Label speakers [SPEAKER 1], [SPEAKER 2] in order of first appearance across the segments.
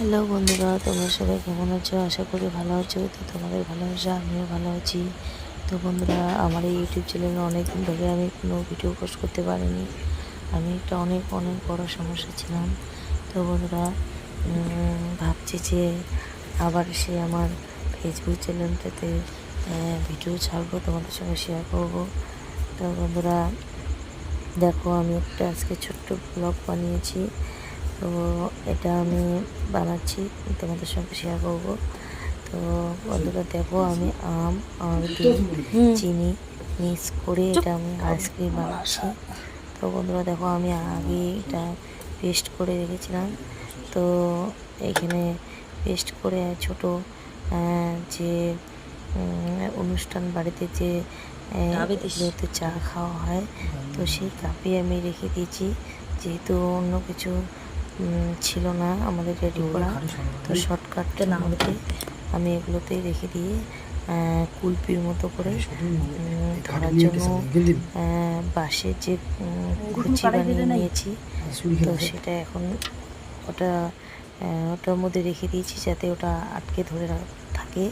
[SPEAKER 1] Hello বন্ধুরা, তোমরা সবাই কেমন আছো? আশা করি ভালো আছো। তো তোমাদের ভালোবাসা আমিও ভালো আছি। তো বন্ধুরা, আমার এই ইউটিউব চ্যানেলে অনেক দিন ধরে আমি কোনো ভিডিও পোস্ট করতে পারিনি। আমি একটা অনেক বড় সমস্যা ছিলাম। তো বন্ধুরা, ভাবছি যে আবার সে আমার ফেসবুক চ্যানেলটাতে ভিডিও ছাড়বো, তোমাদের সঙ্গে শেয়ার করব। তো বন্ধুরা দেখো, আমি একটা আজকে ছোট্ট ব্লগ বানিয়েছি। তো এটা আমি বানাচ্ছি, তোমাদের সঙ্গে শেয়ার করব। তো বন্ধুরা দেখো, আমি আম আর ডিম চিনি মিক্স করে এটা আমি আইসক্রিম বানাচ্ছি। তো বন্ধুরা দেখো, আমি আগে এটা পেস্ট করে রেখেছিলাম। তো এখানে পেস্ট করে ছোট যে অনুষ্ঠান বাড়িতে যে এগুলোতে চা খাওয়া হয়, তো সেই কাপে আমি রেখে দিয়েছি। যেহেতু অন্য কিছু ছিল না আমাদের রেডি করা, তো শর্টকাটের মধ্যে আমি এগুলোতেই রেখে দিয়ে কুলপির মতো করে ধরার জন্য বাঁশের যে কুচি বানিয়ে নিয়েছি। তো সেটা এখন ওটা ওটার মধ্যে রেখে দিয়েছি যাতে ওটা আটকে ধরে থাকে।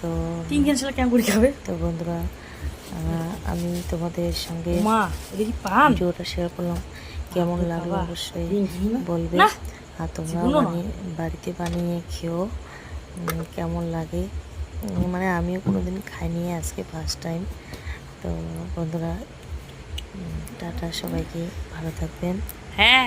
[SPEAKER 1] তো তো বন্ধুরা, আমি তোমাদের সঙ্গে ভিডিওটা শেয়ার করলাম। কেমন লাগলো অবশ্যই বলবে। আর তোমরা বাড়িতে বানিয়ে খেও কেমন লাগে। মানে আমিও কোনোদিন খাইনি, আজকে ফার্স্ট টাইম। তো বন্ধুরা, টাটা, সবাইকে ভালো থাকবেন।
[SPEAKER 2] হ্যাঁ।